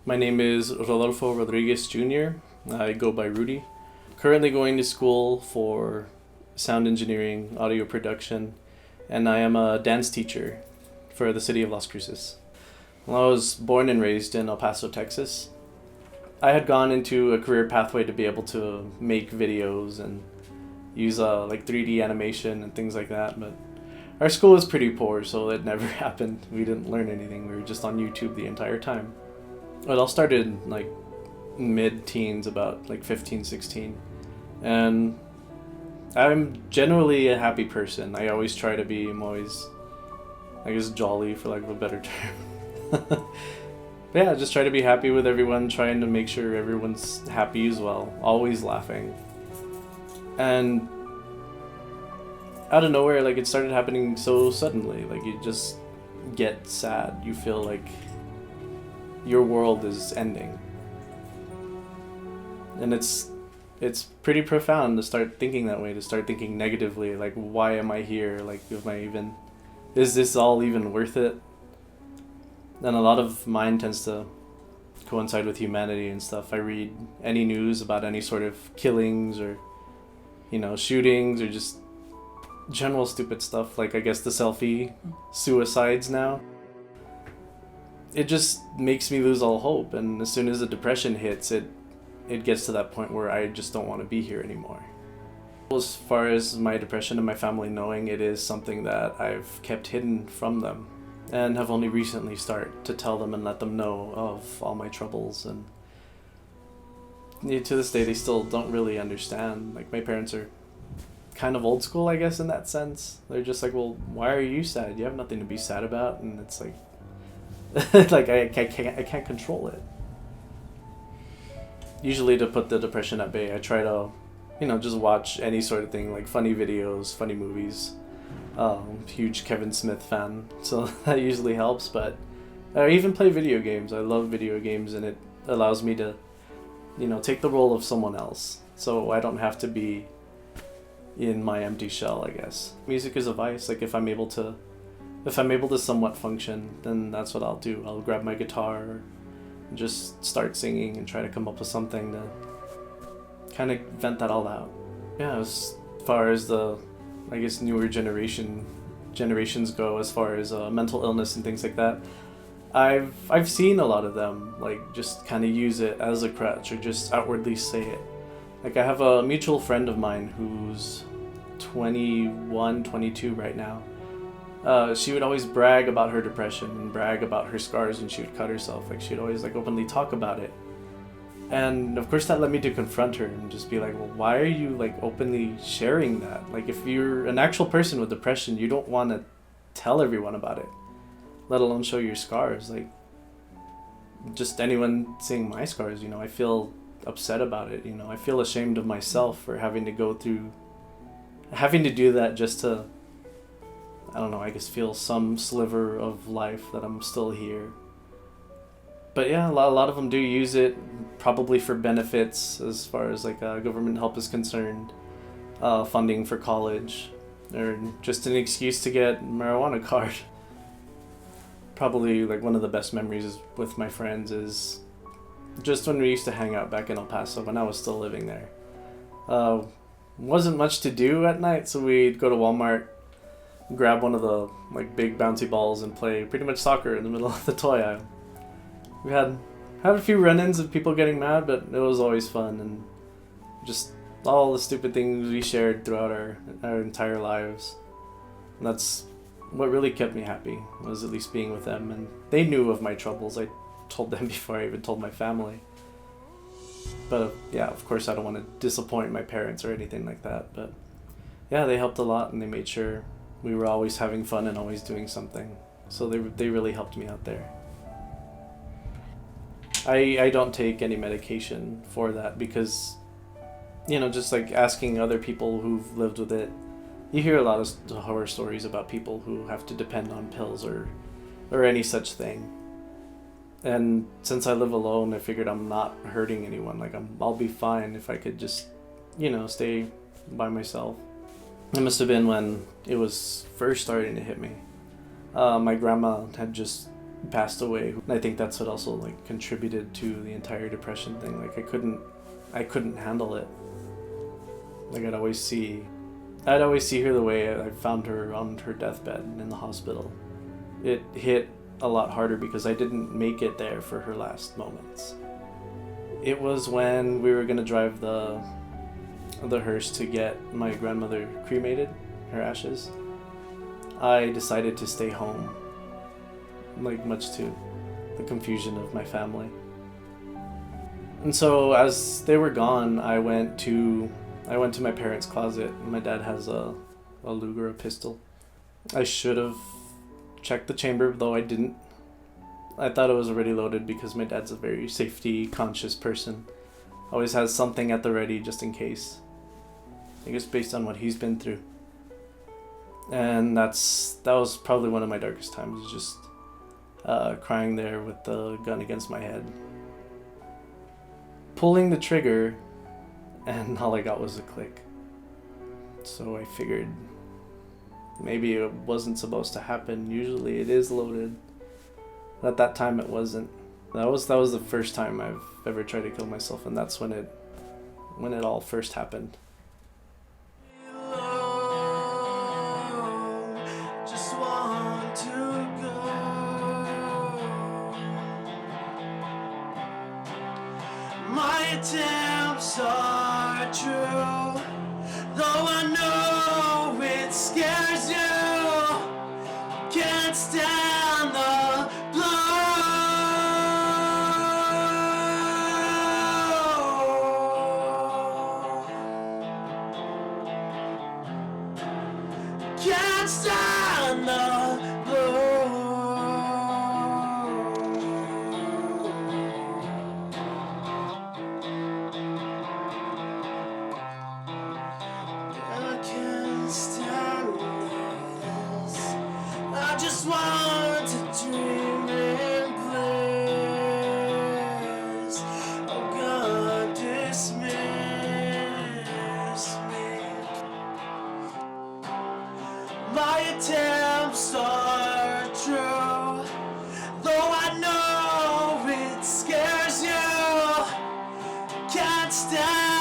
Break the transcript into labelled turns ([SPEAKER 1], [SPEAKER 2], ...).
[SPEAKER 1] My name is Rodolfo Rodriguez Jr. I go by Rudy. Currently going to school for sound engineering, audio production, and I am a dance teacher for the city of Las Cruces. Well, I was born and raised in El Paso, Texas. I had gone into a career pathway to be able to make videos and use like 3D animation and things like that, but our school was pretty poor, so it never happened. We didn't learn anything. We were just on YouTube the entire time. It all started like mid-teens, about like 15, 16. And I'm generally a happy person. I always try to be. I'm always, I guess, jolly, for lack of a better term. Yeah, just try to be happy with everyone, trying to make sure everyone's happy as well. Always laughing. And out of nowhere, like, it started happening so suddenly. Like, you just get sad. You feel like your world is ending. And it's pretty profound to start thinking that way, to start thinking negatively. Like, why am I here? Like, is this all even worth it? And a lot of mine tends to coincide with humanity and stuff. I read any news about any sort of killings or, shootings or just general stupid stuff. Like, I guess the selfie suicides now. It just makes me lose all hope. And as soon as the depression hits, it gets to that point where I just don't want to be here anymore. As far as my depression and my family knowing, it is something that I've kept hidden from them, and have only recently started to tell them and let them know of all my troubles. And to this day, they still don't really understand. Like, my parents are kind of old school, I guess, in that sense. They're just like, well, why are you sad? You have nothing to be sad about. And it's like, like, I can't control it. Usually, to put the depression at bay, I try to, just watch any sort of thing, like funny videos, funny movies. Huge Kevin Smith fan, so that usually helps. But I even play video games. I love video games, and it allows me to, take the role of someone else, so I don't have to be in my empty shell, I guess. Music is a vice. Like, if I'm able to somewhat function, then that's what I'll do. I'll grab my guitar and just start singing and try to come up with something to kind of vent that all out. Yeah, as far as the, I guess, newer generations go, as far as mental illness and things like that, I've seen a lot of them, like, just kind of use it as a crutch or just outwardly say it. Like, I have a mutual friend of mine who's 21, 22 right now. She would always brag about her depression and brag about her scars when she would cut herself. Like, she'd always, like, openly talk about it. And of course that led me to confront her and just be like, well, why are you, like, openly sharing that? Like, if you're an actual person with depression, you don't want to tell everyone about it, let alone show your scars. Like, just anyone seeing my scars, I feel upset about it. I feel ashamed of myself for having to do that just to, I don't know, I guess, feel some sliver of life that I'm still here. But yeah, a lot of them do use it, probably for benefits, as far as, like, government help is concerned, funding for college, or just an excuse to get a marijuana card. Probably, like, one of the best memories with my friends is just when we used to hang out back in El Paso when I was still living there. Wasn't much to do at night, so we'd go to Walmart, grab one of the, like, big bouncy balls and play pretty much soccer in the middle of the toy aisle. We had a few run-ins of people getting mad, but it was always fun, and just all the stupid things we shared throughout our entire lives. And that's what really kept me happy, was at least being with them. And they knew of my troubles. I told them before I even told my family. But yeah, of course I don't want to disappoint my parents or anything like that. But yeah, they helped a lot, and they made sure we were always having fun and always doing something. So they really helped me out there. I don't take any medication for that because, just like asking other people who've lived with it, you hear a lot of horror stories about people who have to depend on pills or any such thing. And since I live alone, I figured I'm not hurting anyone. Like, I'll be fine if I could just, stay by myself. It must have been when it was first starting to hit me. My grandma had just passed away. I think that's what also like contributed to the entire depression thing. Like I couldn't handle it. Like I'd always see her the way I found her on her deathbed in the hospital. It hit a lot harder because I didn't make it there for her last moments. It was when we were gonna drive the hearse to get my grandmother cremated, her ashes. I decided to stay home, like much to the confusion of my family. And so as they were gone, I went to my parents' closet. My dad has a Luger, a pistol. I should have checked the chamber, though I didn't. I thought it was already loaded because my dad's a very safety conscious person. Always has something at the ready just in case. I guess based on what he's been through. And that was probably one of my darkest times, just crying there with the gun against my head. Pulling the trigger, and all I got was a click. So I figured maybe it wasn't supposed to happen. Usually it is loaded. But at that time it wasn't. That was the first time I've ever tried to kill myself, and that's when it all first happened.
[SPEAKER 2] Just want to go. My attempts are true, though I know it scares you. Can't stand the can't stand the blue. I can't stand this. I just want to dream in bliss. Oh God, dismiss me. My attempts are true, though I know it scares you. Can't stand